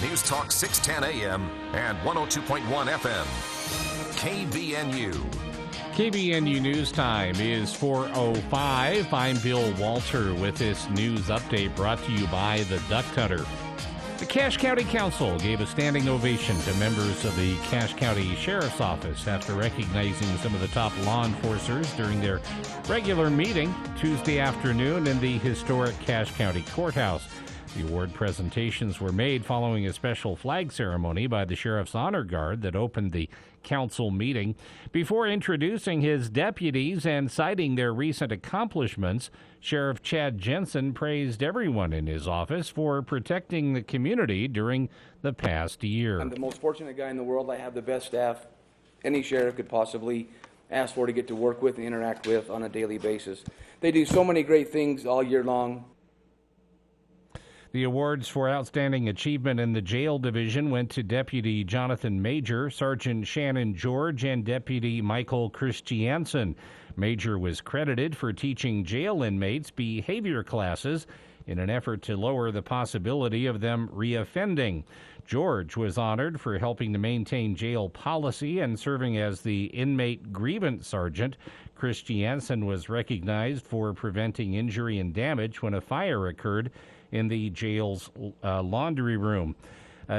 News Talk 610 AM and 102.1 FM. KBNU. KBNU News Time is 4:05. I'm Bill Walter with this news update brought to you by the Duck Hunter. The Cache County Council gave a standing ovation to members of the Cache County Sheriff's Office after recognizing some of the top law enforcers during their regular meeting Tuesday afternoon in the historic Cache County Courthouse. The award presentations were made following a special flag ceremony by the Sheriff's Honor Guard that opened the council meeting. Before introducing his deputies and citing their recent accomplishments, Sheriff Chad Jensen praised everyone in his office for protecting the community during the past year. I'm the most fortunate guy in the world. I have the best staff any sheriff could possibly ask for to get to work with and interact with on a daily basis. They do so many great things all year long. The awards for outstanding achievement in the jail division went to Deputy Jonathan Major, Sergeant Shannon George, and Deputy Michael Christiansen. Major was credited for teaching jail inmates behavior classes in an effort to lower the possibility of them reoffending. George was honored for helping to maintain jail policy and serving as the inmate grievance sergeant. Christiansen was recognized for preventing injury and damage when a fire occurred in the jail's laundry room.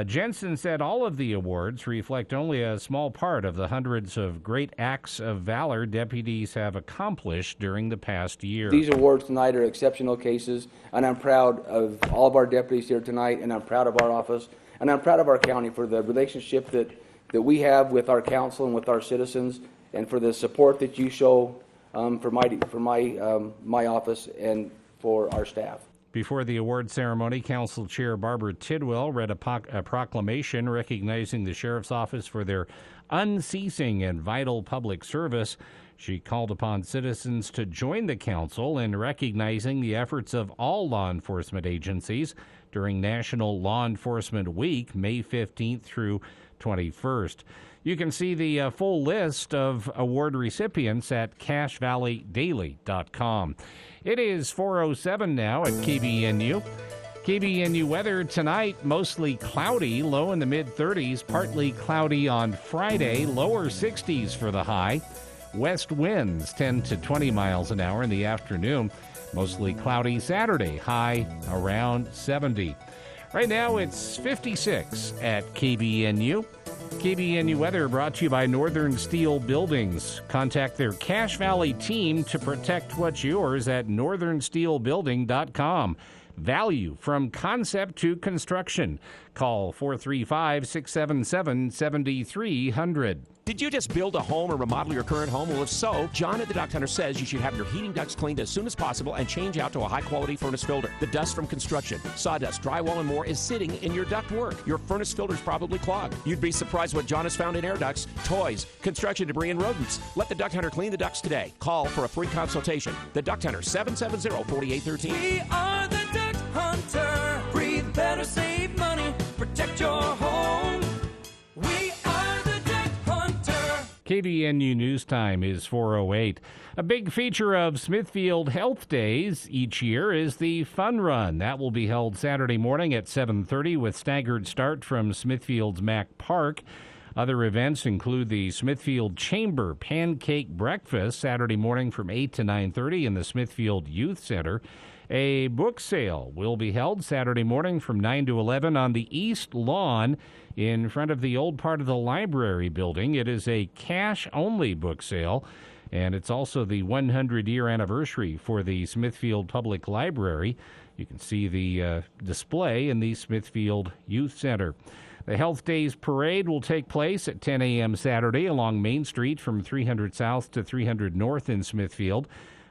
Jensen said all of the awards reflect only a small part of the hundreds of great acts of valor deputies have accomplished during the past year. These awards tonight are exceptional cases, and I'm proud of all of our deputies here tonight, and I'm proud of our office, and I'm proud of our county for the relationship that we have with our council and with our citizens, and for the support that you show for my office and for our staff. Before the award ceremony, Council Chair Barbara Tidwell read a proclamation recognizing the Sheriff's Office for their unceasing and vital public service. She called upon citizens to join the Council in recognizing the efforts of all law enforcement agencies during National Law Enforcement Week, May 15th through 21st. You can see the full list of award recipients at CacheValleyDaily.com. It is 4:07 now at KBNU. KBNU weather tonight, mostly cloudy, low in the mid-30s, partly cloudy on Friday, lower 60s for the high. West winds 10 to 20 miles an hour in the afternoon. Mostly cloudy Saturday, high around 70. Right now it's 56 at KBNU. KBNU weather brought to you by Northern Steel Buildings. Contact their Cache Valley team to protect what's yours at northernsteelbuilding.com. Value from concept to construction. Call 435-677-7300. Did you just build a home or remodel your current home? Well, if so, John at the Duck Hunter says you should have your heating ducts cleaned as soon as possible and change out to a high-quality furnace filter. The dust from construction, sawdust, drywall, and more is sitting in your ductwork. Your furnace filter's probably clogged. You'd be surprised what John has found in air ducts, toys, construction debris, and rodents. Let the Duck Hunter clean the ducts today. Call for a free consultation. The Duck Hunter, 770-4813. We are the Duck Hunter. Breathe better, save money, protect your home. We are the Duck Hunter. KBNU News Time is 4:08. A big feature of Smithfield Health Days each year is the Fun Run. That will be held Saturday morning at 7:30 with staggered start from Smithfield's Mack Park. Other events include the Smithfield Chamber Pancake Breakfast Saturday morning from 8 to 9:30 in the Smithfield Youth Center. A book sale will be held Saturday morning from 9 to 11 on the East Lawn in front of the old part of the library building. It is a cash-only book sale, and it's also the 100-year anniversary for the Smithfield Public Library. You can see the display in the Smithfield Youth Center. The Health Days Parade will take place at 10 a.m. Saturday along Main Street from 300 South to 300 North in Smithfield.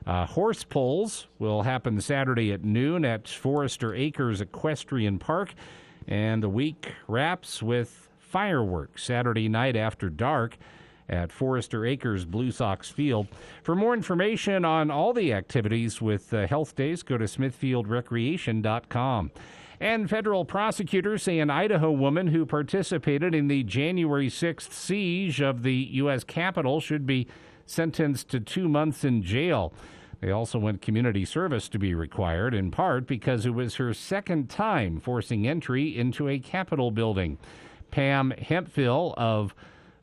Horse pulls will happen Saturday at noon at Forester Acres Equestrian Park, and the week wraps with fireworks Saturday night after dark at Forester Acres Blue Sox Field. For more information on all the activities with Health Days, go to smithfieldrecreation.com. And federal prosecutors say an Idaho woman who participated in the January 6th siege of the U.S. Capitol should be sentenced to 2 months in jail. They also want community service to be required, in part because it was her second time forcing entry into a Capitol building. Pam Hemphill of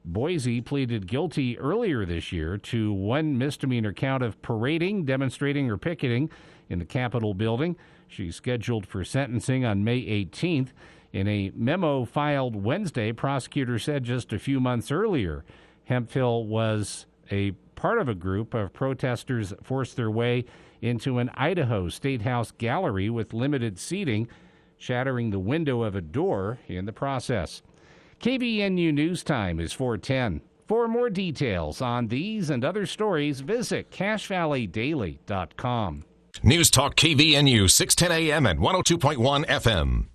Boise pleaded guilty earlier this year to one misdemeanor count of parading, demonstrating, or picketing in the Capitol building. She's scheduled for sentencing on May 18th. In a memo filed Wednesday, prosecutors said just a few months earlier, Hemphill was a part of a group of protesters that forced their way into an Idaho State House gallery with limited seating, shattering the window of a door in the process. KVNU News Time is 4:10. For more details on these and other stories, visit CashValleyDaily.com. News Talk KVNU 610 AM and 102.1 FM.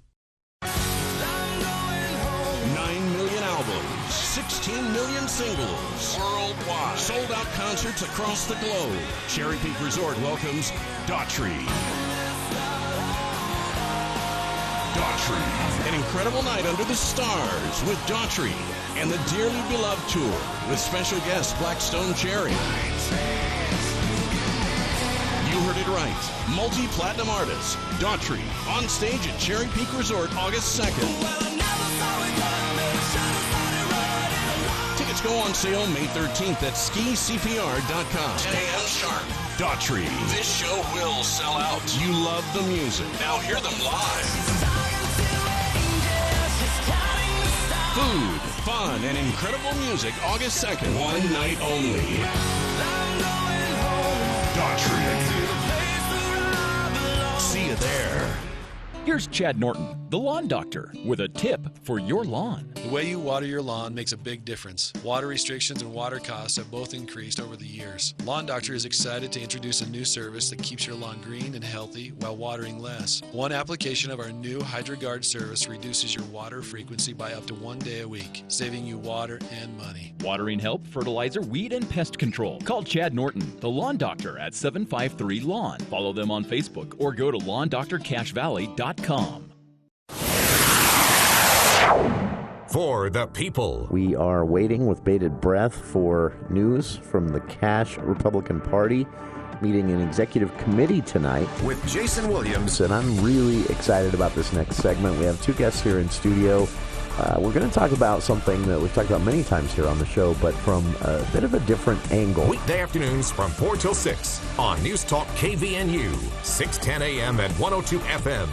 9 million albums, 16 million singles, worldwide, sold-out concerts across the globe. Cherry Peak Resort welcomes Daughtry. Daughtry, an incredible night under the stars with Daughtry and the Dearly Beloved Tour with special guest Blackstone Cherry. You heard it right. Multi-platinum artist, Daughtry, on stage at Cherry Peak Resort August 2nd. Tickets go on sale May 13th at skicpr.com. 10 a.m. sharp. Daughtry. This show will sell out. You love the music. Now hear them live. Food, fun, and incredible music August 2nd. One night only. Daughtry. See you there. Here's Chad Norton, the lawn doctor, with a tip for your lawn. The way you water your lawn makes a big difference. Water restrictions and water costs have both increased over the years. Lawn Doctor is excited to introduce a new service that keeps your lawn green and healthy while watering less. One application of our new HydroGuard service reduces your water frequency by up to 1 day a week, saving you water and money. Watering help, fertilizer, weed, and pest control. Call Chad Norton, the lawn doctor, at 753-LAWN. Follow them on Facebook or go to LawnDoctorCashValley.com. For the people. We are waiting with bated breath for news from the Cash Republican Party meeting an executive committee tonight. With Jason Williams. And I'm really excited about this next segment. We have two guests here in studio. We're going to talk about something that we've talked about many times here on the show, but from a bit of a different angle. Weekday afternoons from 4 till 6 on News Talk KVNU, 610 AM and 102 FM.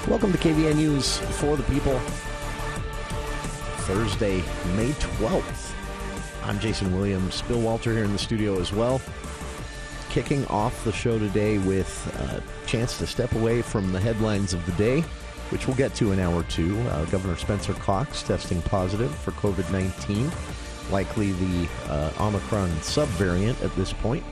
Welcome to KVNU's For the People, Thursday, May 12th. I'm Jason Williams. Bill Walter here in the studio as well. Kicking off the show today with a chance to step away from the headlines of the day, which we'll get to in hour two. Governor Spencer Cox testing positive for COVID-19, likely the Omicron subvariant at this point.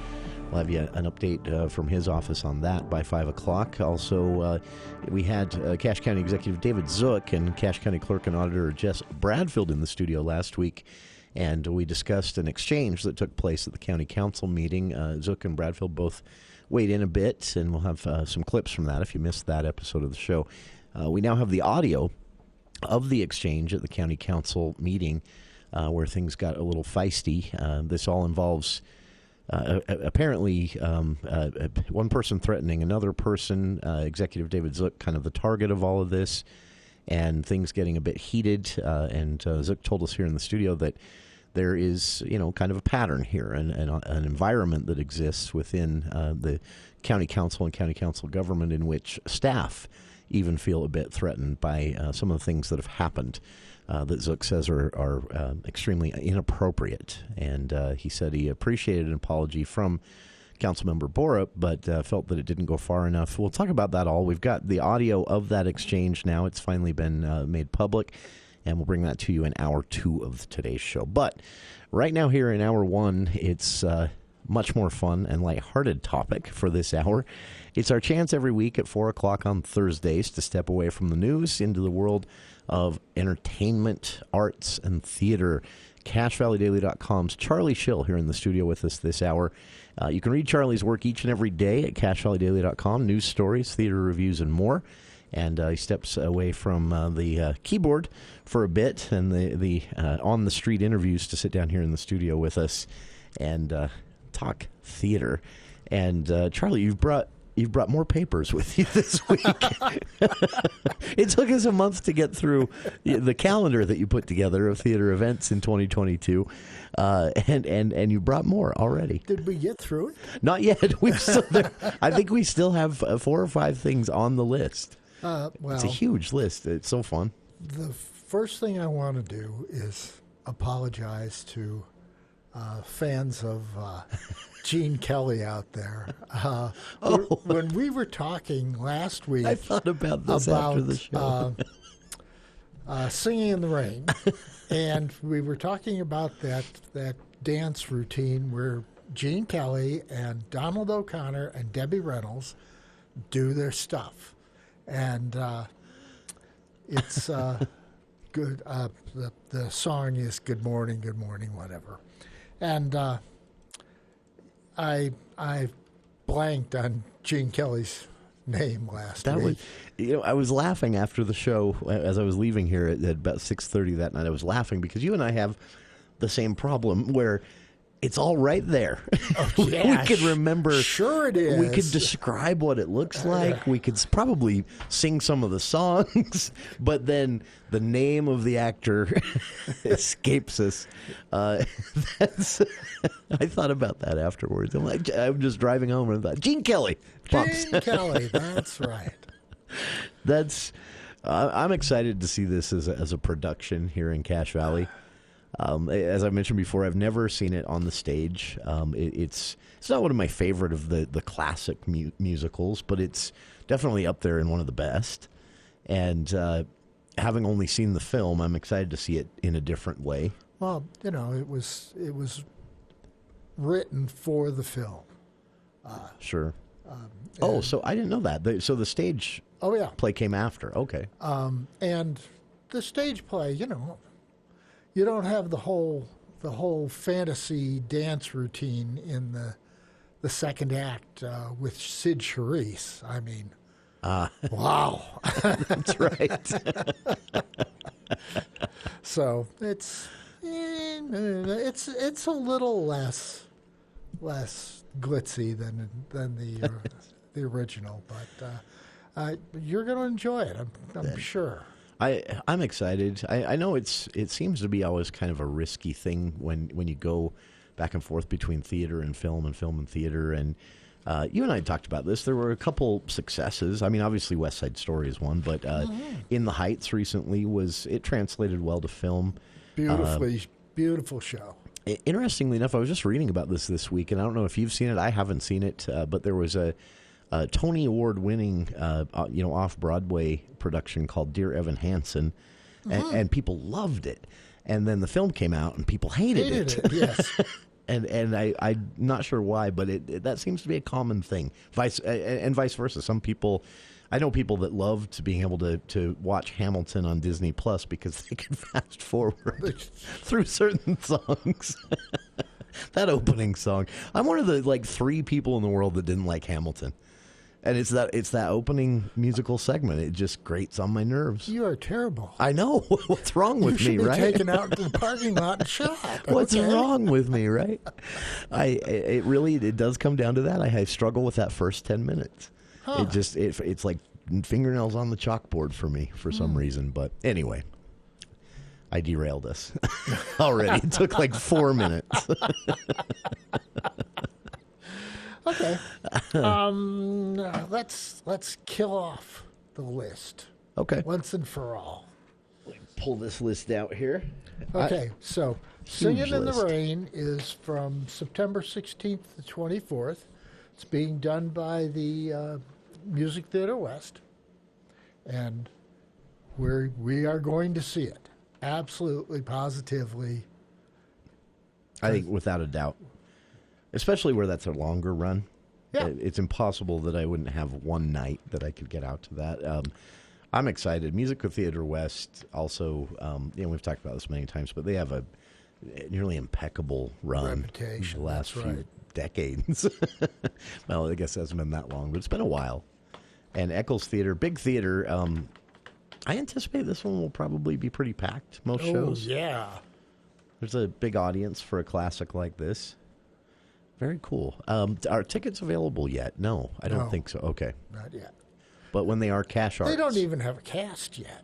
We'll have you an update from his office on that by 5 o'clock. Also, we had Cache County Executive David Zook and Cache County Clerk and Auditor Jess Bradfield in the studio last week, and we discussed an exchange that took place at the County Council meeting. Zook and Bradfield both weighed in a bit, and we'll have some clips from that if you missed that episode of the show. We now have the audio of the exchange at the County Council meeting where things got a little feisty. This all involves... apparently, one person threatening another person, Executive David Zook, kind of the target of all of this, and things getting a bit heated. And Zook told us here in the studio that there is, kind of a pattern here, and an environment that exists within the county council and county council government in which staff even feel a bit threatened by some of the things that have happened. That Zook says are extremely inappropriate. And he said he appreciated an apology from Councilmember Borup, but felt that it didn't go far enough. We'll talk about that all. We've got the audio of that exchange now. It's finally been made public, and we'll bring that to you in hour two of today's show. But right now here in hour one, it's much more fun and lighthearted topic for this hour. It's our chance every week at 4 o'clock on Thursdays to step away from the news into the world of entertainment, arts, and theater. CashValleyDaily.com's Charlie Schill here in the studio with us this hour. You can read Charlie's work each and every day at CashValleyDaily.com, news stories, theater reviews, and more. and he steps away from the keyboard for a bit and the on the street interviews to sit down here in the studio with us and talk theater. And Charlie, you've brought more papers with you this week. It took us a month to get through the calendar that you put together of theater events in 2022, and you brought more already. Did we get through it? Not yet. I think we still have 4 or 5 things on the list. Well, it's a huge list. It's so fun. The first thing I want to do is apologize to fans of Gene Kelly out there. When we were talking last week, I thought about this after the show. Singing in the Rain, and we were talking about that dance routine where Gene Kelly and Donald O'Connor and Debbie Reynolds do their stuff. And it's good. The song is Good Morning, whatever. And I blanked on Gene Kelly's name last week. I was laughing after the show as I was leaving here at about 6:30 that night. I was laughing because you and I have the same problem where it's all right there. Oh, we could remember. Sure it is. We could describe what it looks like. We could probably sing some of the songs, but then the name of the actor escapes us. I thought about that afterwards. I'm just driving home and I thought, Gene Kelly. Pops. Gene Kelly, that's right. I'm excited to see this as a production here in Cache Valley. As I mentioned before, I've never seen it on the stage. It's not one of my favorite of the classic musicals, but it's definitely up there in one of the best. And having only seen the film, I'm excited to see it in a different way. Well, it was written for the film. Sure. So I didn't know that. So the stage play came after. Okay. And the stage play, you don't have the whole fantasy dance routine in the second act with Sid Charisse. I mean, wow, that's right. So it's a little less glitzy than the original, but you're going to enjoy it. I'm sure. I'm excited. I know it seems to be always kind of a risky thing when you go back and forth between theater and film and theater. And you and I talked about this. There were a couple successes. I mean, obviously West Side Story is one, but In the Heights recently it translated well to film. Beautiful show. Interestingly enough, I was just reading about this week, and I don't know if you've seen it. I haven't seen it, but there was a Tony Award-winning, off-Broadway production called Dear Evan Hansen, and people loved it. And then the film came out, and people hated it. Yes. and I'm not sure why, but that seems to be a common thing. Vice versa. Some people, I know people that loved being able to watch Hamilton on Disney Plus because they could fast forward through certain songs. That opening song. I'm one of the 3 people in the world that didn't like Hamilton. And it's that opening musical segment. It just grates on my nerves. You are terrible. I know. What's wrong with me, right? You should be taken out to the parking lot and shot. What's wrong with me, right? It does come down to that. I struggle with that first 10 minutes. Huh. It's like fingernails on the chalkboard for me for some reason. But anyway, I derailed us already. It took 4 minutes. Okay. Let's kill off the list. Okay. Once and for all. Pull this list out here. Okay, so Singing in the Rain is from September 16th to 24th. It's being done by the Music Theater West. And we are going to see it. Absolutely, positively. I think without a doubt. Especially where that's a longer run. Yeah. It's impossible that I wouldn't have one night that I could get out to that. I'm excited. Musical Theater West also, we've talked about this many times, but they have a nearly impeccable run. Reputation. The last few decades. Well, I guess it hasn't been that long, but it's been a while. And Eccles Theater, big theater. I anticipate this one will probably be pretty packed, most shows. Yeah. There's a big audience for a classic like this. Very cool. Are tickets available yet? No, I don't think so. Okay. Not yet. But when they are cash arts. They don't even have a cast yet.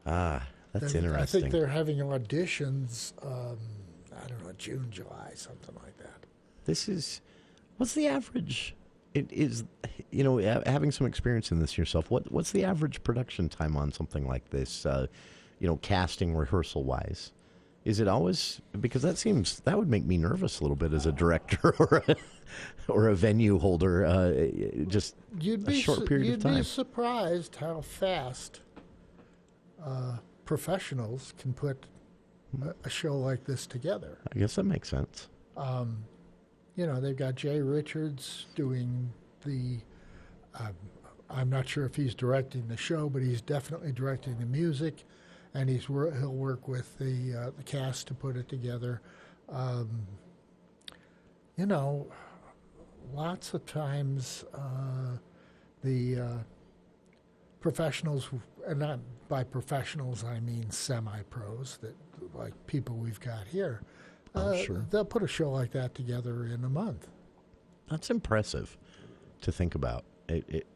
Ah, that's interesting. I think they're having auditions, I don't know, June, July, something like that. What's the average? It is, having some experience in this yourself, what's the average production time on something like this, casting rehearsal-wise? Is it always, because that would make me nervous a little bit as a director or a venue holder, just a short period of time. You'd be surprised how fast professionals can put a show like this together. I guess that makes sense. They've got Jay Richards doing I'm not sure if he's directing the show, but he's definitely directing the music, and he'll work with the cast to put it together. Lots of times the professionals, and not by professionals I mean semi-pros, that like people we've got here, sure. They'll put a show like that together in a month. That's impressive to think about. It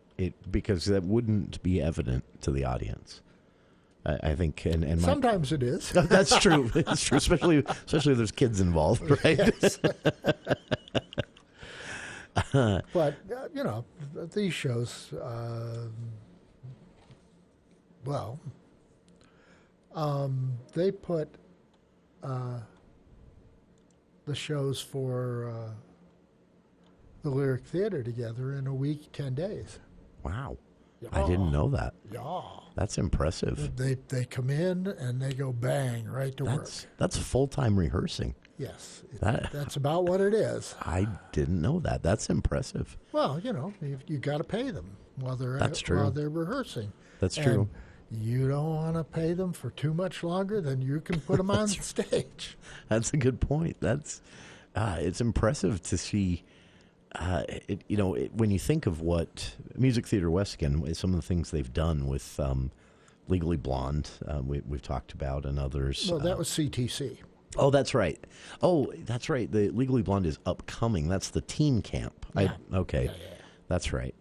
because that wouldn't be evident to the audience. I think, and sometimes it is. That's true. It's true, especially if there's kids involved, right? Yes. But these shows, they put the shows for the Lyric Theater together in a week, 10 days. Wow. Yeah. I didn't know that. Yeah. That's impressive. They come in and they go bang right to work. That's full-time rehearsing. Yes. That's about what it is. I didn't know that. That's impressive. Well, you got to pay them while they're rehearsing. That's true. You don't want to pay them for too much longer than you can put them on stage. That's a good point. It's impressive to see. When you think of what Music Theater West, again, some of the things they've done with Legally Blonde, we've talked about, and others. Well, that was CTC. Oh, that's right. The Legally Blonde is upcoming. That's the teen camp. Yeah. Okay. Yeah. That's right.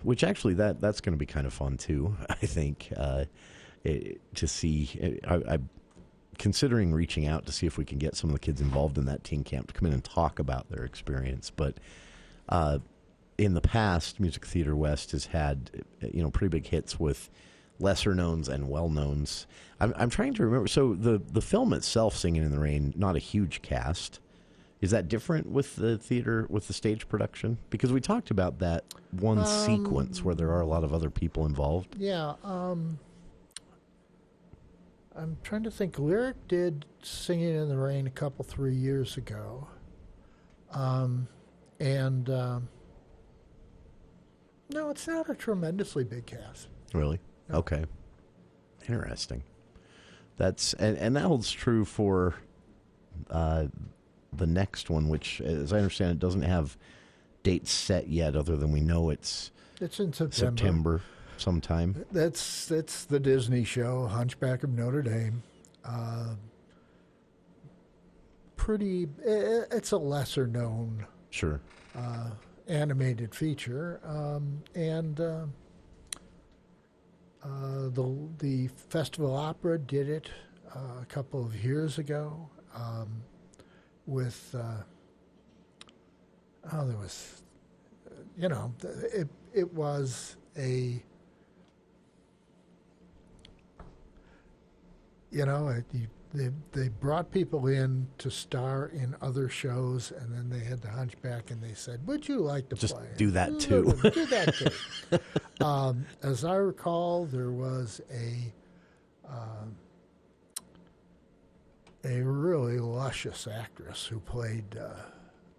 Which actually that's going to be kind of fun too. I think to see. I'm considering reaching out to see if we can get some of the kids involved in that teen camp to come in and talk about their experience. But in the past, Music Theater West has had pretty big hits with lesser knowns and well knowns. I'm trying to remember. So the film itself, Singing in the Rain, not a huge cast. Is that different with the theater, with the stage production? Because we talked about that one sequence where there are a lot of other people involved. Yeah. I'm trying to think. Lyric did Singing in the Rain a couple, 3 years ago. No, it's not a tremendously big cast. Really? No. Okay. Interesting. That's and that holds true for the next one, which, as I understand it, doesn't have dates set yet, other than we know it's in September sometime. That's the Disney show, Hunchback of Notre Dame. It's a lesser known animated feature, and the Festival Opera did it a couple of years ago. With there was, it was a, they brought people in to star in other shows, and then they had the Hunchback, and they said, "Would you like to just play?" do that too. Do that too. As I recall, there was a really luscious actress who played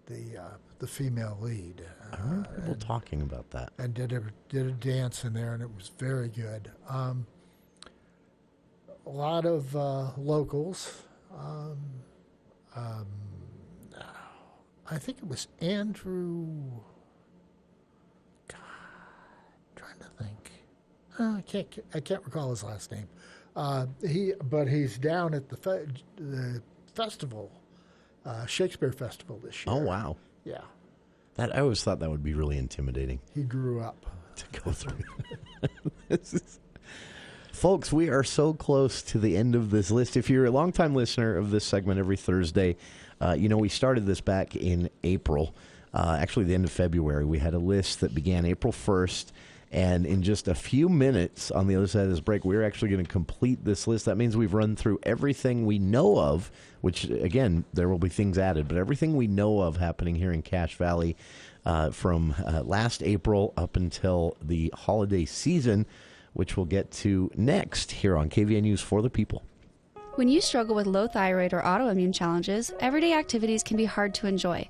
the female lead. I remember people talking about that. And did a dance in there, and it was very good. A lot of locals. I think it was Andrew. God, trying I can't recall his last name. He's down at the festival, Shakespeare Festival this year. Oh, wow. Yeah. I always thought that would be really intimidating. He grew up. To go through. Folks, we are so close to the end of this list. If you're a longtime listener of this segment every Thursday, we started this back in April. Actually, the end of February. We had a list that began April 1st. And in just a few minutes on the other side of this break, we're actually going to complete this list. That means we've run through everything we know of, which, again, there will be things added, but everything we know of happening here in Cache Valley from last April up until the holiday season, which we'll get to next here on KVNU's For the People. When you struggle with low thyroid or autoimmune challenges, everyday activities can be hard to enjoy.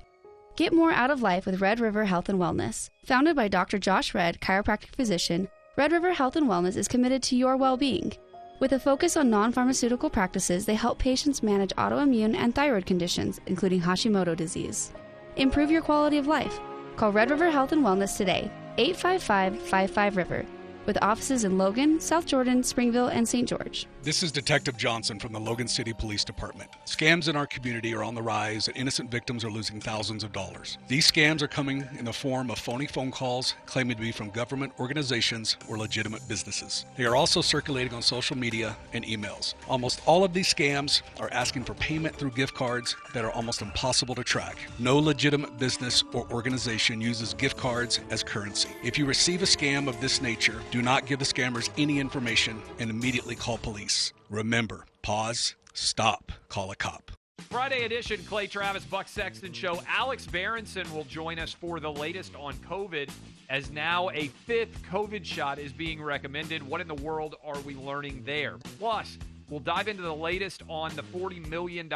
Get more out of life with Red River Health and Wellness. Founded by Dr. Josh Red, chiropractic physician, Red River Health and Wellness is committed to your well-being. With a focus on non-pharmaceutical practices, they help patients manage autoimmune and thyroid conditions, including Hashimoto disease. Improve your quality of life. Call Red River Health and Wellness today, 855-55-RIVER, with offices in Logan, South Jordan, Springville, and St. George. This is Detective Johnson from the Logan City Police Department. Scams in our community are on the rise, and innocent victims are losing thousands of dollars. These scams are coming in the form of phony phone calls claiming to be from government organizations or legitimate businesses. They are also circulating on social media and emails. Almost all of these scams are asking for payment through gift cards that are almost impossible to track. No legitimate business or organization uses gift cards as currency. If you receive a scam of this nature, do not give the scammers any information and immediately call police. Remember, pause, stop, call a cop. Friday edition Clay Travis Buck Sexton Show. Alex Berenson will join us for the latest on COVID, as now a fifth COVID shot is being recommended. What in the world are we learning there? Plus, we'll dive into the latest on the $40 million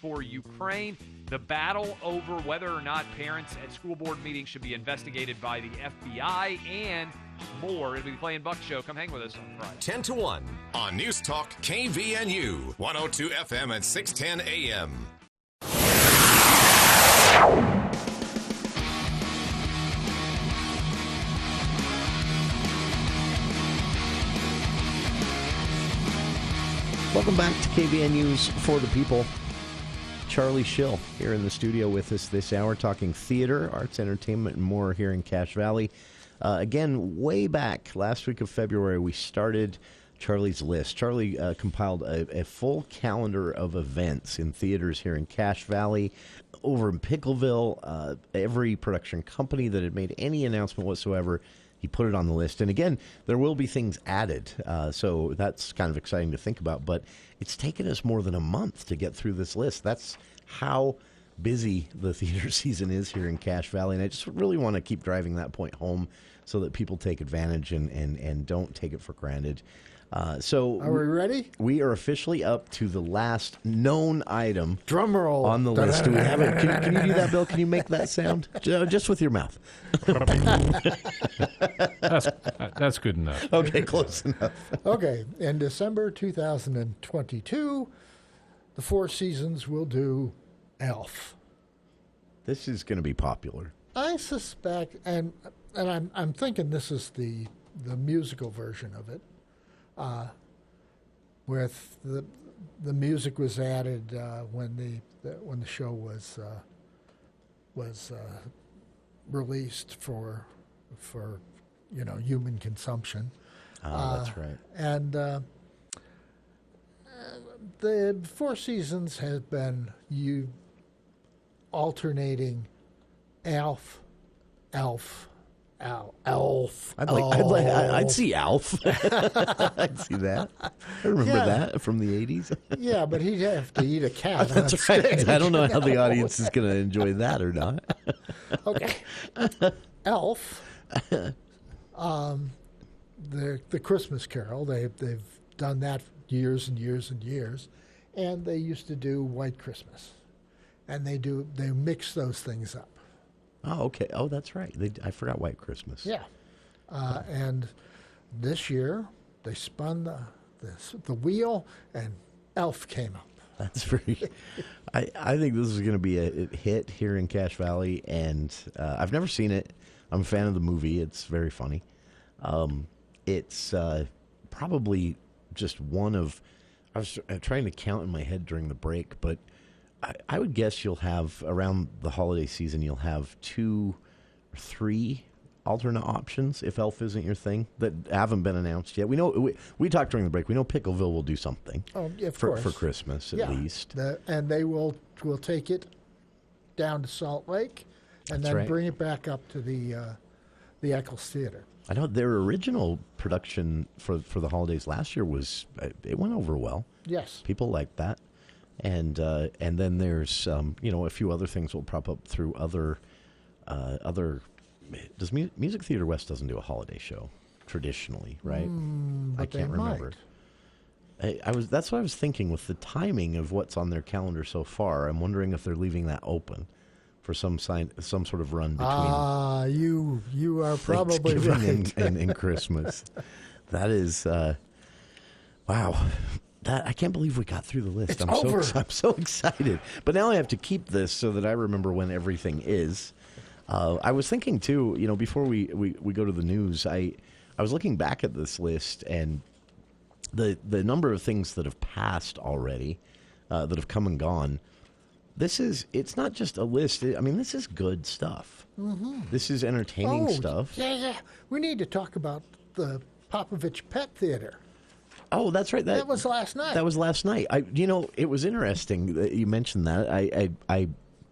for Ukraine, the battle over whether or not parents at school board meetings should be investigated by the FBI, and more. It'll be the Clay and Buck Show. Come hang with us on Friday. 10 to 1 on News Talk KVNU, 102 FM and 610 AM. Welcome back to KVNU's For the People. Charlie Schill here in the studio with us this hour, talking theater, arts, entertainment, and more here in Cache Valley. Again, way back last week of February, we started Charlie's list. Charlie compiled a full calendar of events in theaters here in Cache Valley, over in Pickleville. Every production company that had made any announcement whatsoever, he put it on the list. And again, there will be things added, so that's kind of exciting to think about. But it's taken us more than a month to get through this list. That's how busy the theater season is here in Cache Valley. And I just really want to keep driving that point home so that people take advantage and don't take it for granted. So are we ready? We are officially up to the last known item. Drum roll on the list. Do we have it? Can you do that, Bill? Can you make that sound just with your mouth? That's good enough. Okay, close enough. Okay, in December 2022, the Four Seasons will do Elf. This is going to be popular. I suspect, and I'm thinking this is the musical version of it. With the music was added when the show was released for human consumption. That's right. And the Four Seasons has been alternating Elf. I'd see Alf. I'd see that. I remember that from the 80s. Yeah, but he'd have to eat a cat. That's right. I don't know how the audience is going to enjoy that or not. Okay. Elf, the Christmas Carol, they've done that years and years and years, and they used to do White Christmas, and they mix those things up. Oh, okay. Oh, that's right. I forgot White Christmas. Yeah. And this year, they spun the wheel, and Elf came up. That's very... I think this is going to be a hit here in Cache Valley, and I've never seen it. I'm a fan of the movie. It's very funny. it's probably just one of. I was trying to count in my head during the break, but I would guess you'll have around the holiday season. You'll have 2 or 3 alternate options if Elf isn't your thing that haven't been announced yet. We know we talked during the break. We know Pickleville will do something. Oh, yeah, of for course. Christmas at least. And they will take it down to Salt Lake, and then bring it back up to the Eccles Theater. I know their original production for the holidays last year it went over well. Yes, people liked that, and then there's a few other things will prop up through other. Does Music Theater West doesn't do a holiday show traditionally, right? I can't remember. That's what I was thinking with the timing of what's on their calendar so far. I'm wondering if they're leaving that open for some sort of run between. You are probably right. and Christmas. That is wow. That I can't believe we got through the list. I'm so excited. But now I have to keep this so that I remember when everything is. I was thinking too, before we go to the news, I was looking back at this list and the number of things that have passed already, that have come and gone. It's not just a list. This is good stuff. Mm-hmm. This is entertaining stuff. Yeah. We need to talk about the Popovich Pet Theater. Oh, that's right. That was last night. That was last night. It was interesting that you mentioned that. I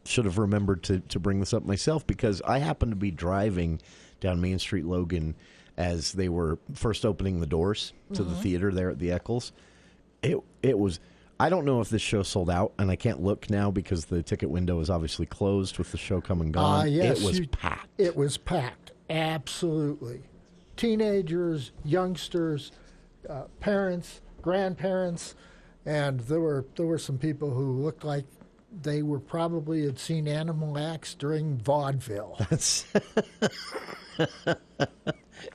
should have remembered to bring this up myself because I happened to be driving down Main Street, Logan, as they were first opening the doors to the theater there at the Eccles. It was. I don't know if this show sold out, and I can't look now because the ticket window is obviously closed with the show come and gone. Yes, it was packed. It was packed, absolutely. Teenagers, youngsters, parents, grandparents, and there were some people who looked like they were probably had seen Animal Acts during vaudeville.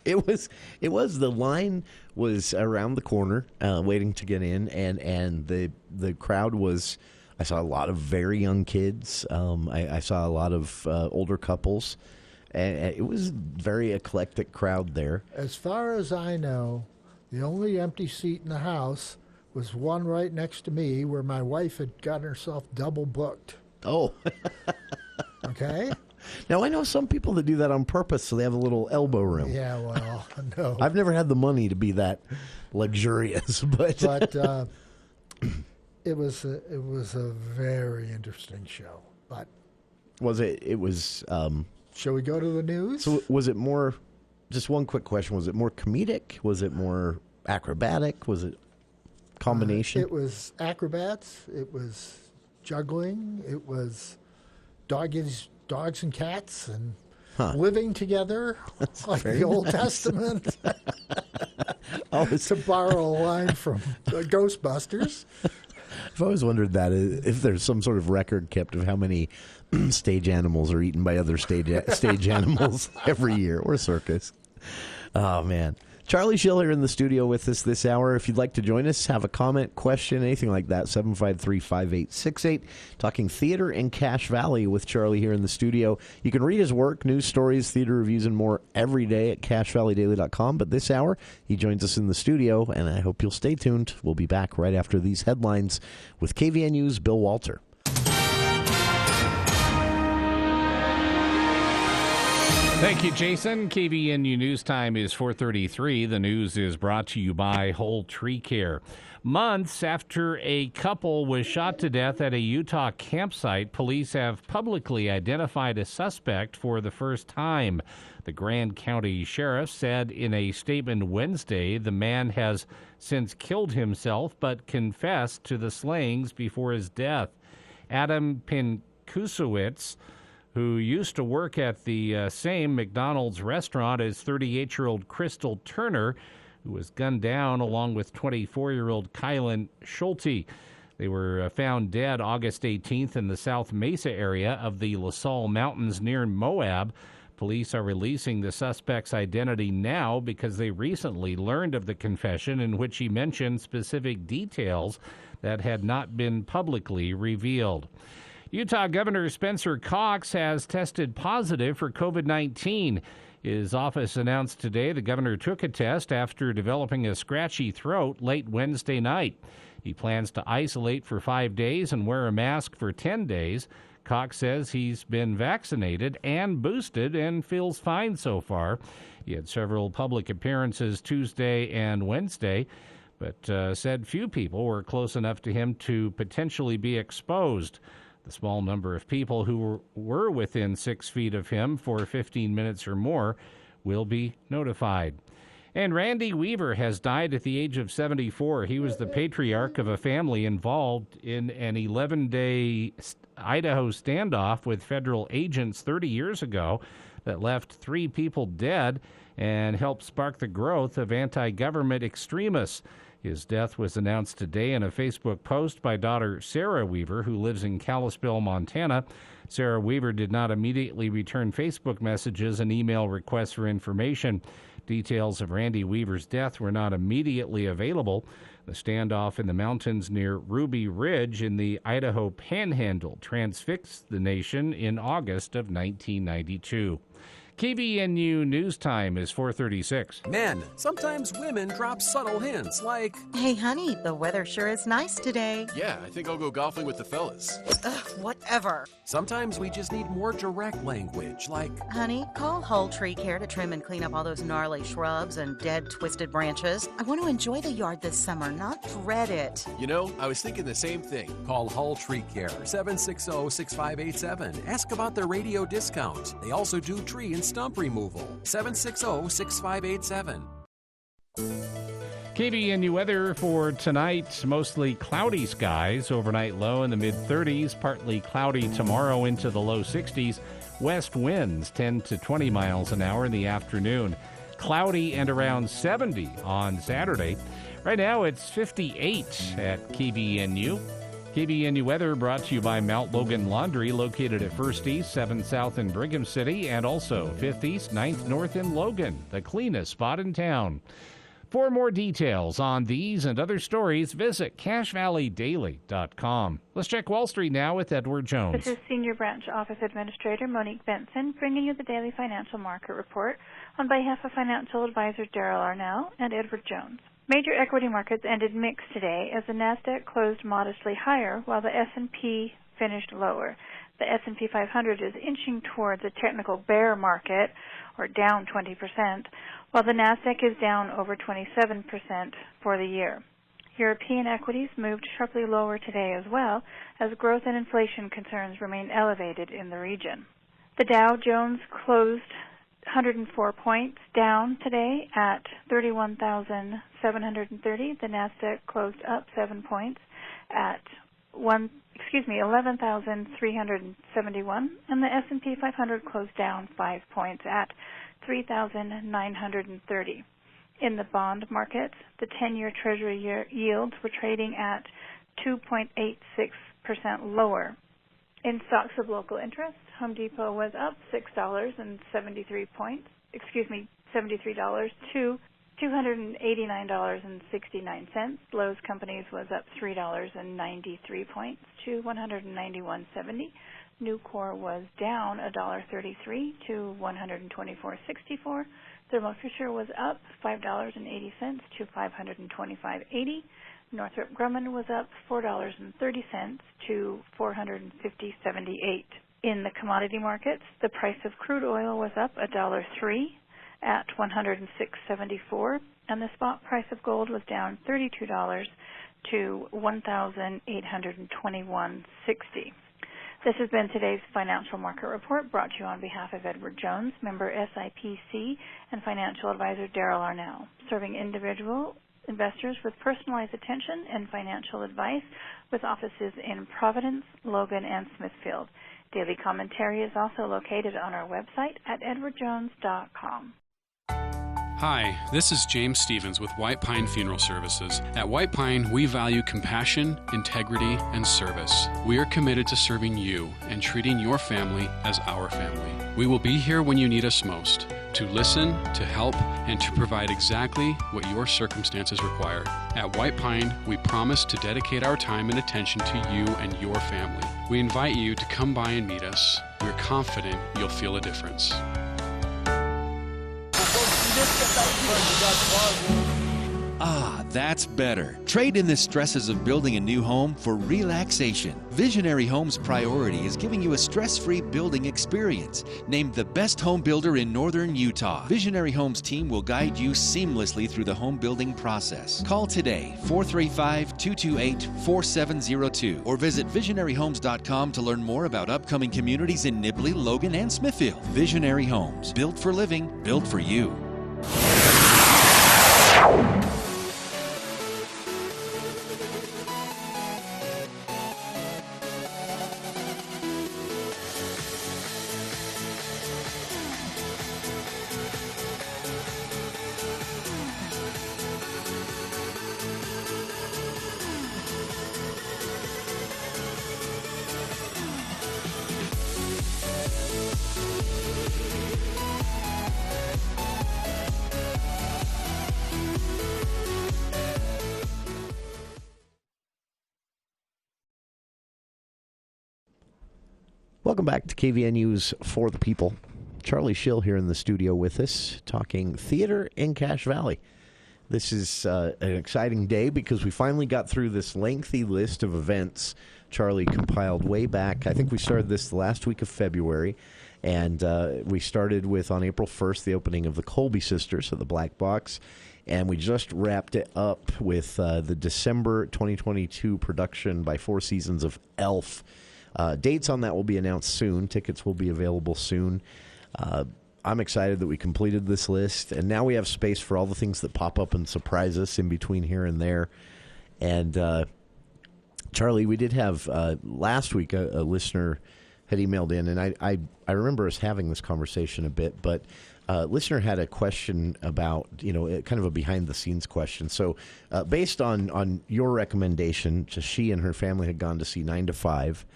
It was the line was around the corner, waiting to get in, and the crowd was. I saw a lot of very young kids. I saw a lot of older couples, and it was a very eclectic crowd there. As far as I know, the only empty seat in the house was one right next to me, where my wife had gotten herself double booked. Oh, okay. Now, I know some people that do that on purpose, so they have a little elbow room. Yeah, well, no. I've never had the money to be that luxurious, but it was a very interesting show. But was it? It was. Shall we go to the news? So was it more? Just one quick question: was it more comedic? Was it more acrobatic? Was it combination? It was acrobats. It was juggling. It was dogs and cats and living together like the Old Testament. To borrow a line from Ghostbusters. I've always wondered that if there's some sort of record kept of how many stage animals are eaten by other stage animals every year, or circus. Oh, man. Charlie Schill here in the studio with us this hour. If you'd like to join us, have a comment, question, anything like that, 753-5868. Talking theater in Cache Valley with Charlie here in the studio. You can read his work, news stories, theater reviews, and more every day at CacheValleyDaily.com. But this hour, he joins us in the studio, and I hope you'll stay tuned. We'll be back right after these headlines with KVNU's Bill Walter. Thank you, Jason. KVNU News Time is 4:33. The news is brought to you by Whole Tree Care. Months after a couple was shot to death at a Utah campsite, police have publicly identified a suspect for the first time. The Grand County Sheriff said in a statement Wednesday the man has since killed himself but confessed to the slayings before his death. Adam Pinkusowicz, who used to work at the same McDonald's restaurant as 38-year-old Crystal Turner, who was gunned down along with 24-year-old Kylan Schulte. They were found dead August 18th in the South Mesa area of the La Salle Mountains near Moab. Police are releasing the suspect's identity now because they recently learned of the confession in which he mentioned specific details that had not been publicly revealed. Utah Governor Spencer Cox has tested positive for COVID-19. His office announced today the governor took a test after developing a scratchy throat late Wednesday night. He plans to isolate for 5 days and wear a mask for 10 days. Cox says he's been vaccinated and boosted and feels fine so far. He had several public appearances Tuesday and Wednesday, but said few people were close enough to him to potentially be exposed. The small number of people who were within 6 feet of him for 15 minutes or more will be notified. And Randy Weaver has died at the age of 74. He was the patriarch of a family involved in an 11-day Idaho standoff with federal agents 30 years ago that left 3 people dead and helped spark the growth of anti-government extremists. His death was announced today in a Facebook post by daughter Sarah Weaver, who lives in Kalispell, Montana. Sarah Weaver did not immediately return Facebook messages and email requests for information. Details of Randy Weaver's death were not immediately available. The standoff in the mountains near Ruby Ridge in the Idaho Panhandle transfixed the nation in August of 1992. KVNU News Time is 4:36. Men, sometimes women drop subtle hints like, "Hey, honey, the weather sure is nice today." "Yeah, I think I'll go golfing with the fellas." Ugh, whatever. Sometimes we just need more direct language like, "Honey, call Whole Tree Care to trim and clean up all those gnarly shrubs and dead, twisted branches. I want to enjoy the yard this summer, not dread it." You know, I was thinking the same thing. Call Hull Tree Care, 760-6587. Ask about their radio discount. They also do tree and stump removal, 760-6587. KVNU weather for tonight, mostly cloudy skies, overnight low in the mid-30s, partly cloudy tomorrow into the low 60s, west winds 10 to 20 miles an hour in the afternoon, cloudy and around 70 on Saturday. Right now it's 58 at KVNU. KVNU weather brought to you by Mount Logan Laundry, located at 1st East, 7th South in Brigham City, and also 5th East, 9th North in Logan, the cleanest spot in town. For more details on these and other stories, visit CashValleyDaily.com. Let's check Wall Street now with Edward Jones. This is Senior Branch Office Administrator Monique Benson bringing you the Daily Financial Market Report on behalf of Financial Advisor Daryl Arnell and Edward Jones. Major equity markets ended mixed today as the Nasdaq closed modestly higher while the S&P finished lower. The S&P 500 is inching towards a technical bear market, or down 20%, while the Nasdaq is down over 27% for the year. European equities moved sharply lower today as well, as growth and inflation concerns remain elevated in the region. The Dow Jones closed 104 points down today at 31,730. The Nasdaq closed up 7 points at 11,371, and the S&P 500 closed down 5 points at 3,930. In the bond market, the 10-year Treasury yields were trading at 2.86% lower. In stocks of local interest, Home Depot was up $73 to $289.69. Lowe's Companies was up $3.93 to $191.70. Nucor was down $1.33 to $124.64. Thermo Fisher was up $5.80 to $525.80. Northrop Grumman was up $4.30 to $450.78. In the commodity markets, the price of crude oil was up $1.03 at $106.74, and the spot price of gold was down $32 to $1,821.60. This has been today's Financial Market Report, brought to you on behalf of Edward Jones, member SIPC, and financial advisor Daryl Arnell, serving individual investors with personalized attention and financial advice with offices in Providence, Logan, and Smithfield. Daily commentary is also located on our website at edwardjones.com. Hi, this is James Stevens with White Pine Funeral Services. At White Pine, we value compassion, integrity, and service. We are committed to serving you and treating your family as our family. We will be here when you need us most. to listen, to help, and to provide exactly what your circumstances require. At White Pine, we promise to dedicate our time and attention to you and your family. We invite you to come by and meet us. We're confident you'll feel a difference. Ah, that's better. Trade in the stresses of building a new home for relaxation. Visionary Homes Priority is giving you a stress-free building experience. Named the best home builder in northern Utah, Visionary Homes team will guide you seamlessly through the home building process. Call today, 435-228-4702, or visit visionaryhomes.com to learn more about upcoming communities in Nibley, Logan, and Smithfield. Visionary Homes, built for living, built for you. Welcome back to KVNU's For the People. Charlie Schill here in the studio with us, talking theater in Cache Valley. This is an exciting day because we finally got through this lengthy list of events Charlie compiled way back. I think we started this the last week of February, and we started with, on April 1st, the opening of the Colby Sisters at the Black Box, and we just wrapped it up with the December 2022 production by Four Seasons of Elf. Dates on that will be announced soon. Tickets will be available soon. I'm excited that we completed this list, and now we have space for all the things that pop up and surprise us in between here and there. And Charlie, we did have last week a listener had emailed in, and I remember us having this conversation a bit, but listener had a question about, kind of a behind-the-scenes question. So based on your recommendation, she and her family had gone to see 9 to 5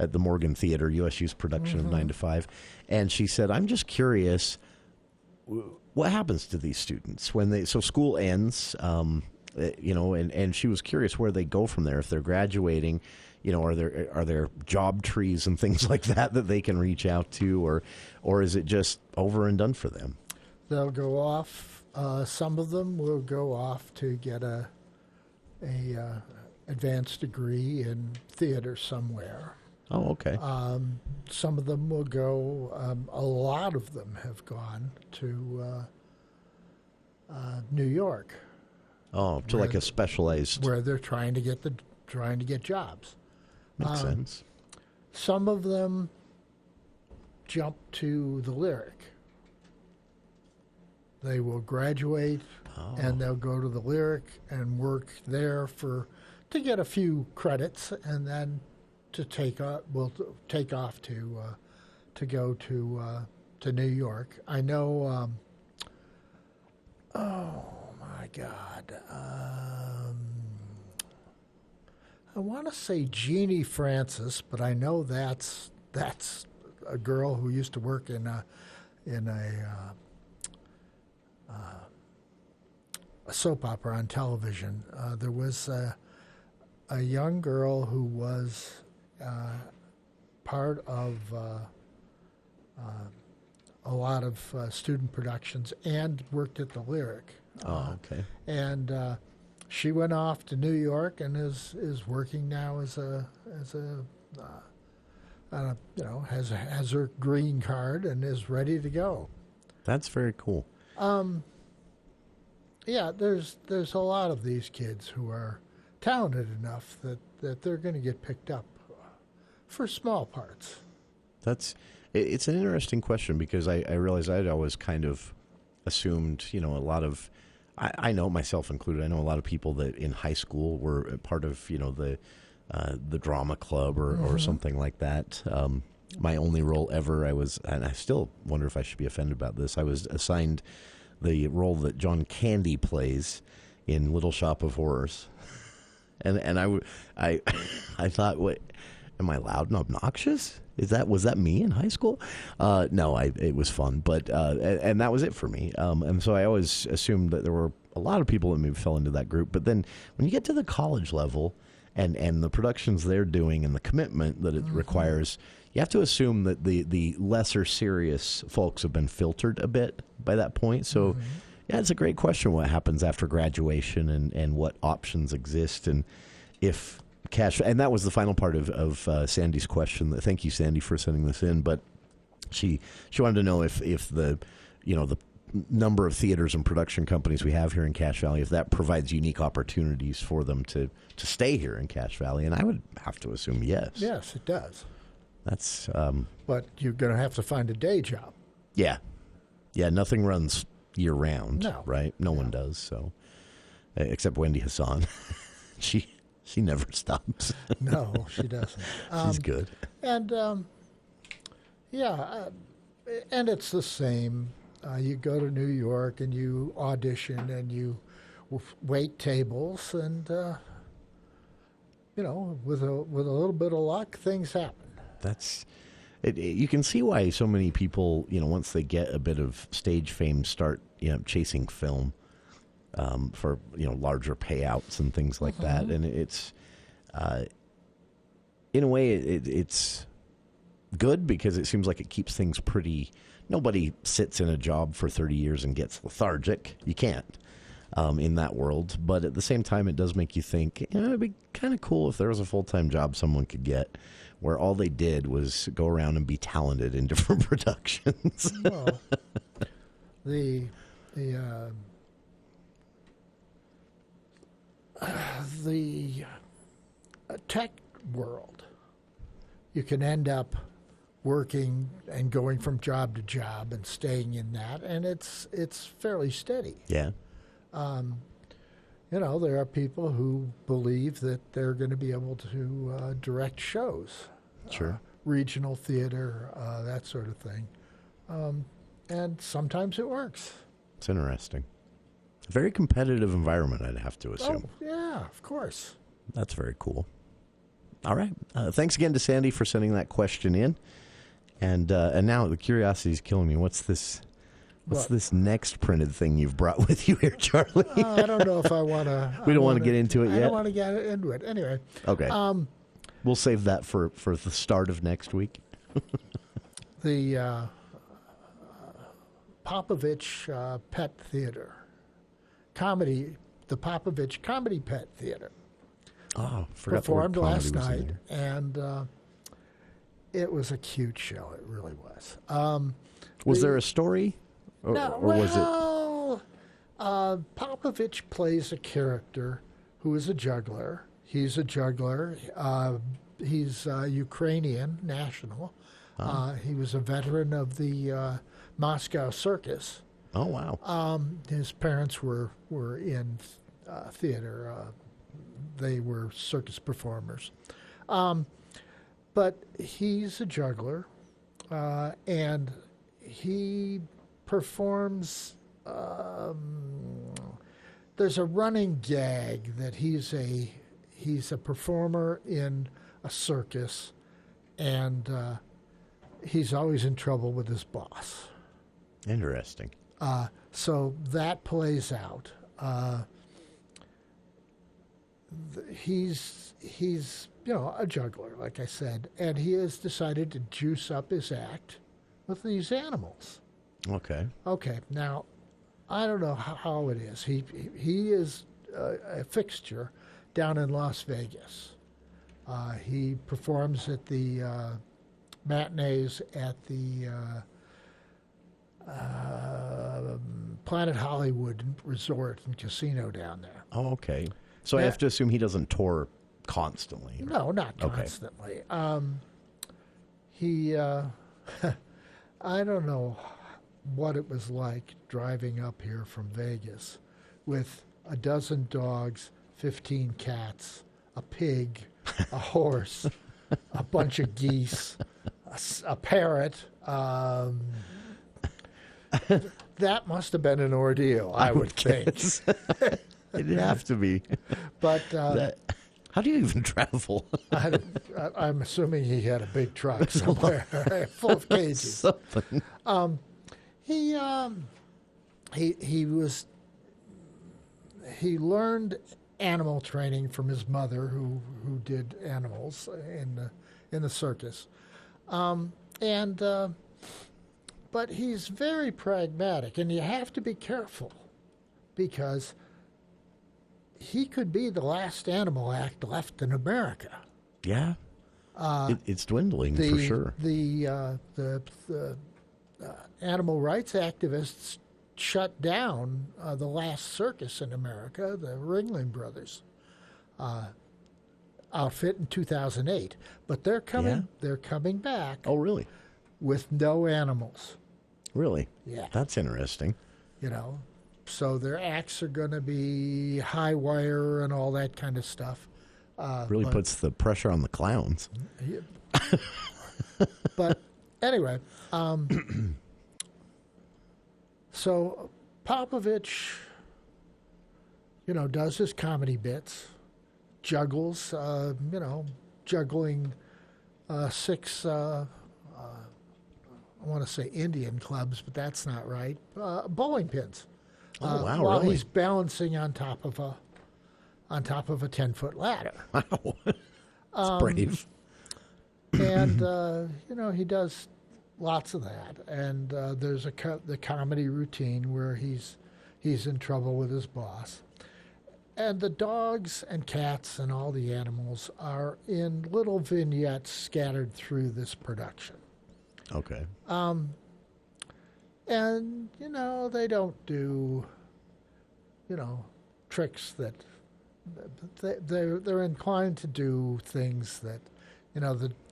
at the Morgan Theater, USU's production of 9 to 5. And she said, I'm just curious, what happens to these students when so school ends, and she was curious where they go from there if they're graduating. Are there job trees and things like that they can reach out to, or is it just over and done for them? They'll go off. Some of them will go off to get a advanced degree in theater somewhere. Oh, okay. Some of them will go. A lot of them have gone to New York. Oh, to like a specialized where they're trying to get jobs. Makes sense. Some of them jump to the Lyric. They will graduate and they'll go to the Lyric and work there to get a few credits, and then to take off to go to New York. I know. Oh my God. I want to say Jeannie Francis, but I know that's a girl who used to work in a soap opera on television. There was a young girl who was part of a lot of student productions and worked at the Lyric. Oh, okay. And she went off to New York and is working now has her green card and is ready to go. That's very cool. Yeah, there's a lot of these kids who are talented enough that they're going to get picked up for small parts. It's an interesting question because I realize I'd always kind of assumed, a lot of, I know myself included, I know a lot of people that in high school were part of, the drama club or something like that. My only role ever, and I still wonder if I should be offended about this, I was assigned the role that John Candy plays in Little Shop of Horrors. And I thought, what, am I loud and obnoxious? Was that me in high school? No, it was fun, but and that was it for me. And so I always assumed that there were a lot of people that maybe fell into that group. But then when you get to the college level and the productions they're doing and the commitment that it requires, you have to assume that the lesser serious folks have been filtered a bit by that point. So, yeah, it's a great question what happens after graduation and what options exist. And if cash, and that was the final part of Sandy's question. Thank you, Sandy, for sending this in. But she wanted to know if the number of theaters and production companies we have here in Cache Valley, if that provides unique opportunities for them to stay here in Cache Valley. And I would have to assume yes. Yes, it does. That's but you're going to have to find a day job. Yeah, nothing runs year round. No. Right? No one does. So, except Wendy Hassan, she never stops. No, she doesn't. She's good. And and it's the same. You go to New York and you audition and you wait tables, and with a little bit of luck, things happen. That's it. You can see why so many people, once they get a bit of stage fame, start chasing film for larger payouts and things like that. And it's in a way it's good because it seems like it keeps things pretty. Nobody sits in a job for 30 years and gets lethargic. You can't in that world. But at the same time, it does make you think, it'd be kind of cool if there was a full-time job someone could get where all they did was go around and be talented in different productions. Well, the tech world, you can end up working and going from job to job and staying in that, and it's fairly steady. Yeah. There are people who believe that they're going to be able to direct shows. Sure. Regional theater, that sort of thing. And sometimes it works. It's interesting. A very competitive environment, I'd have to assume. Oh, yeah, of course. That's very cool. All right. Thanks again to Sandy for sending that question in. And now the curiosity is killing me. What's this next printed thing you've brought with you here, Charlie? I don't know if I want to. We don't want to get into it yet? I don't want to get into it. Anyway. Okay. We'll save that for the start of next week. The Popovich Pet Theater. The Popovich Comedy Pet Theater. Oh, forgot performed the word last comedy was in night, and it was a cute show. It really was. Was there a story? Was it? Popovich plays a character who is a juggler. He's a juggler. He's Ukrainian national. He was a veteran of the Moscow Circus. Oh, wow. His parents were in theater. They were circus performers. But he's a juggler, and he performs. There's a running gag that he's a performer in a circus, and he's always in trouble with his boss. Interesting. So that plays out. He's a juggler, like I said, and he has decided to juice up his act with these animals. Okay. Okay. Now, I don't know how it is. He is a fixture down in Las Vegas. He performs at the matinees at the Planet Hollywood Resort and Casino down there. Oh, okay. So I have to assume he doesn't tour constantly. No, not constantly. He, I don't know what it was like driving up here from Vegas with a dozen dogs, 15 cats, a pig, a horse, a bunch of geese, a parrot. That must have been an ordeal, I would think. It'd have to be. But how How do you even travel? I'm assuming he had a big truck somewhere full of cages. Something. He learned animal training from his mother, who did animals in the circus, but he's very pragmatic, and you have to be careful because he could be the last animal act left in America. Yeah, it's dwindling for sure. The animal rights activists shut down the last circus in America, the Ringling Brothers outfit in 2008. But they're coming. Yeah. They're coming back. Oh, really? With no animals. Really? Yeah. That's interesting. You know, so their acts are going to be high wire and all that kind of stuff. Really puts the pressure on the clowns. But anyway, so Popovich, does his comedy bits, juggles, juggling six, I want to say Indian clubs, but that's not right, bowling pins. Oh, wow, while really? he's balancing on top of a 10-foot ladder. Wow. That's brave. And, he does lots of that. And there's the comedy routine where he's in trouble with his boss. And the dogs and cats and all the animals are in little vignettes scattered through this production. Okay. And, they don't do, tricks that they're inclined to do things that,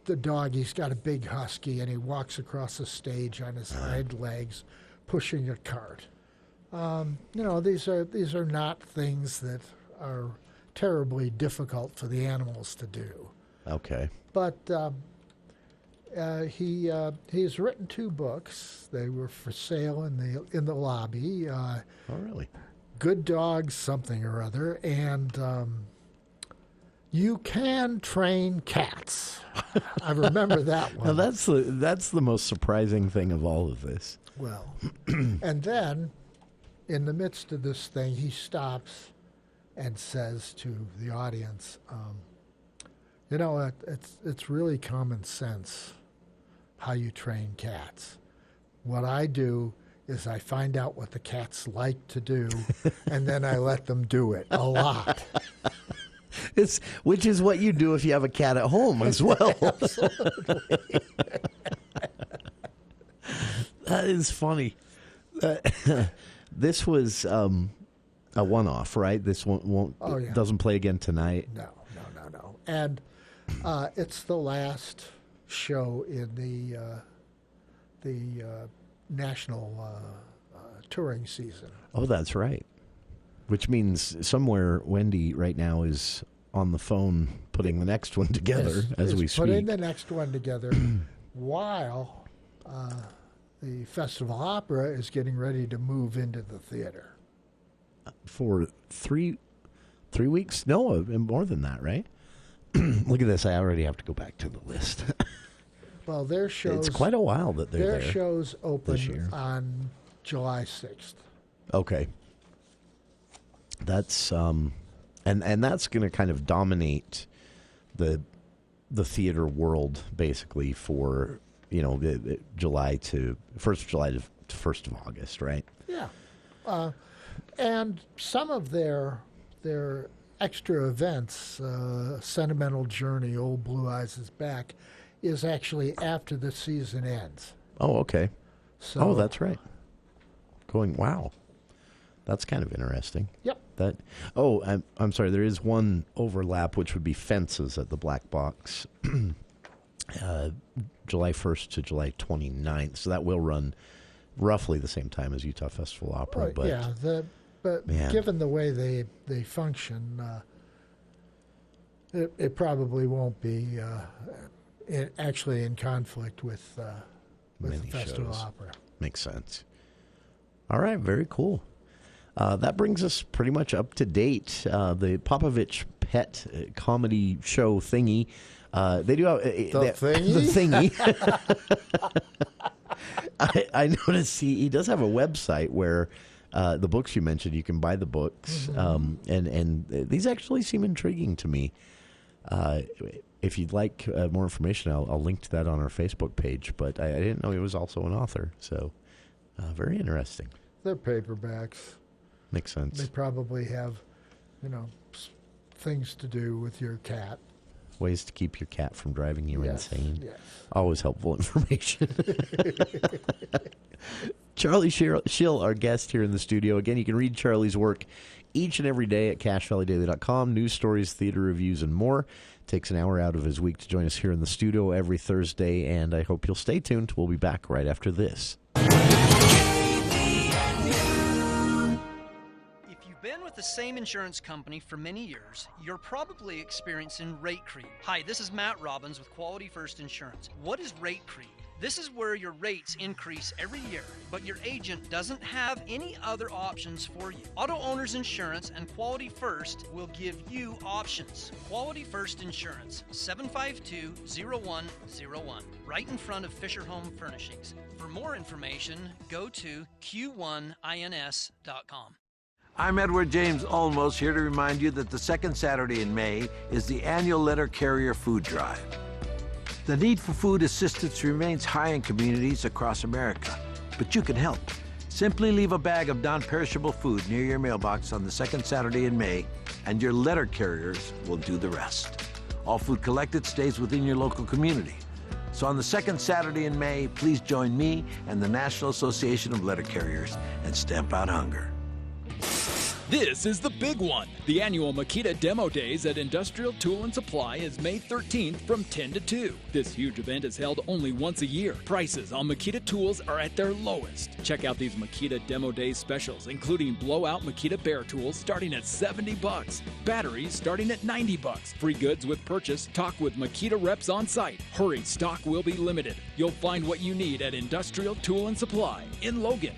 the dog, he's got a big husky and he walks across the stage on his hind legs pushing a cart. These are not things that are terribly difficult for the animals to do. Okay. But he's written 2 books. They were for sale in the lobby. Oh, really? Good Dogs, something or other, and You Can Train Cats. I remember that one. Now that's the most surprising thing of all of this. Well, and then in the midst of this thing, he stops and says to the audience, it's really common sense how you train cats. What I do is I find out what the cats like to do, and then I let them do it a lot. Which is what you do if you have a cat at home as well. Absolutely. That is funny. This was a one-off, right? This doesn't play again tonight. No. And it's the last show in the national touring season. Oh, that's right. Which means somewhere Wendy right now is on the phone putting the next one together as we speak. Putting the next one together while the Festival Opera is getting ready to move into the theater. For three weeks? No, more than that, right? Look at this. I already have to go back to the list. Well, their shows... It's quite a while that they're there. Their shows open on July 6th. Okay. That's and that's going to kind of dominate the theater world basically for July to 1st of July to 1st of August, right? Yeah, and some of their extra events, Sentimental Journey, Old Blue Eyes is Back, is actually after the season ends. Oh, okay. So, that's right. Wow. That's kind of interesting. Yep. I'm sorry. There is one overlap, which would be Fences at the Black Box, July 1st to July 29th. So that will run roughly the same time as Utah Festival Opera. Right, but yeah, but given the way they function, it probably won't be actually in conflict with the many Festival shows. Opera. Makes sense. All right, very cool. That brings us pretty much up to date. The Popovich Pet comedy show thingy. They do have thingy. I noticed he does have a website where the books you mentioned, you can buy the books, and these actually seem intriguing to me. If you'd like more information, I'll link to that on our Facebook page. But I didn't know he was also an author, so very interesting. They're paperbacks. Makes sense. They probably have, things to do with your cat. Ways to keep your cat from driving you insane. Yes. Always helpful information. Charlie Schill, our guest here in the studio. Again, you can read Charlie's work each and every day at CashValleyDaily.com. News stories, theater reviews, and more. Takes an hour out of his week to join us here in the studio every Thursday, and I hope you'll stay tuned. We'll be back right after this. Been with the same insurance company for many years, you're probably experiencing rate creep. Hi, this is Matt Robbins with Quality First Insurance. What is rate creep? This is where your rates increase every year, but your agent doesn't have any other options for you. Auto Owners Insurance and Quality First will give you options. Quality First Insurance, 752-0101, right in front of Fisher Home Furnishings. For more information, go to q1ins.com. I'm Edward James Olmos, here to remind you that the second Saturday in May is the annual Letter Carrier Food Drive. The need for food assistance remains high in communities across America, but you can help. Simply leave a bag of non-perishable food near your mailbox on the second Saturday in May, and your letter carriers will do the rest. All food collected stays within your local community. So on the second Saturday in May, please join me and the National Association of Letter Carriers and stamp out hunger. This is the big one. The annual Makita Demo Days at Industrial Tool and Supply is May 13th from 10 to 2. This huge event is held only once a year. Prices on Makita tools are at their lowest. Check out these Makita Demo Days specials, including blowout Makita Bear tools starting at $70. Batteries starting at $90. Free goods with purchase. Talk with Makita reps on site. Hurry, stock will be limited. You'll find what you need at Industrial Tool and Supply in Logan.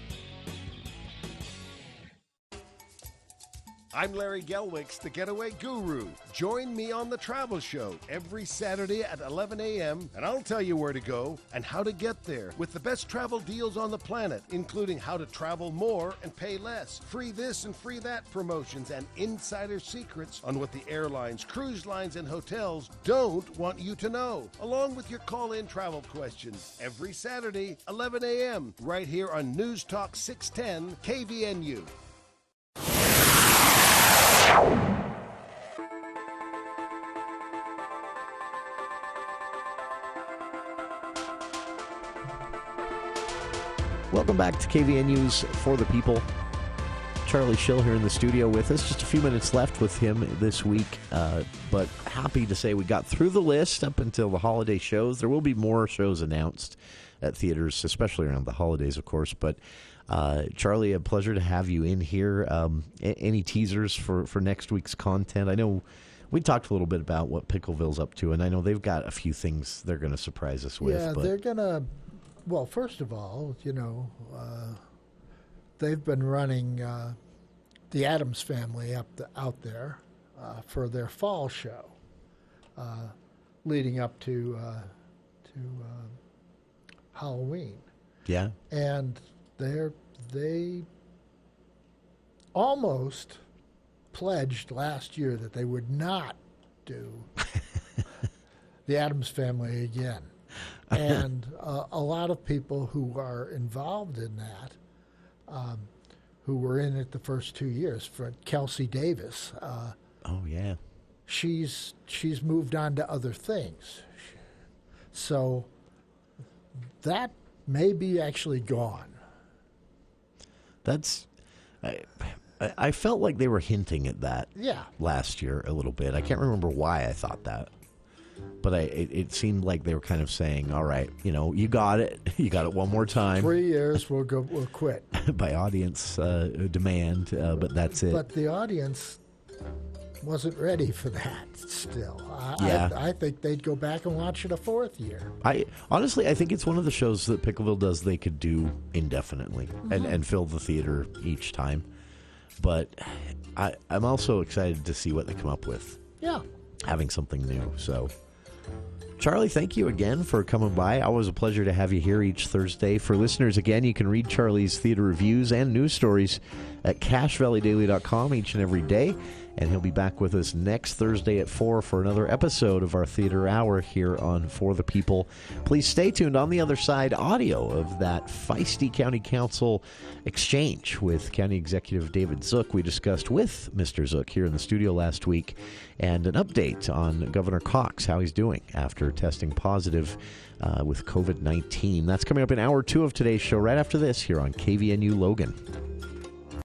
I'm Larry Gelwicks, the Getaway Guru. Join me on The Travel Show every Saturday at 11 a.m., and I'll tell you where to go and how to get there with the best travel deals on the planet, including how to travel more and pay less, free this and free that promotions, and insider secrets on what the airlines, cruise lines, and hotels don't want you to know, along with your call-in travel questions. Every Saturday, 11 a.m., right here on News Talk 610 KVNU. Welcome back to KVNU's For the People. Charlie Schill here in the studio with us. Just a few minutes left with him this week, but happy to say we got through the list up until the holiday shows. There will be more shows announced at theaters, especially around the holidays, of course, but Charlie, a pleasure to have you in here. Any teasers for next week's content? I know we talked a little bit about what Pickleville's up to, and I know they've got a few things they're going to surprise us with. Yeah, they're going to, well, first of all, they've been running the Addams Family out there for their fall show, leading up to Halloween. Yeah. And they almost pledged last year that they would not do the Addams Family again. And a lot of people who are involved in that, who were in it the first 2 years, for Kelsey Davis. Oh, yeah. She's moved on to other things. So that may be actually gone. That's, I felt like they were hinting at that Yeah. last year a little bit. I can't remember why I thought that, but it seemed like they were kind of saying, all right, you got it. You got it one more time. 3 years, we'll quit. By audience demand, but that's it. But the audience wasn't ready for that still. Yeah. I think they'd go back and watch it a fourth year. Honestly, I think it's one of the shows that Pickleville does they could do indefinitely and fill the theater each time. but I'm also excited to see what they come up with. Yeah. Having something new. So, Charlie, thank you again for coming by. Always a pleasure to have you here each Thursday. For listeners, again, you can read Charlie's theater reviews and news stories at CashValleyDaily.com each and every day. And he'll be back with us next Thursday at 4 for another episode of our Theater Hour here on For the People. Please stay tuned. On the other side, audio of that feisty County Council exchange with County Executive David Zook. We discussed with Mr. Zook here in the studio last week, and an update on Governor Cox, how he's doing after testing positive with COVID-19. That's coming up in hour 2 of today's show right after this here on KVNU Logan.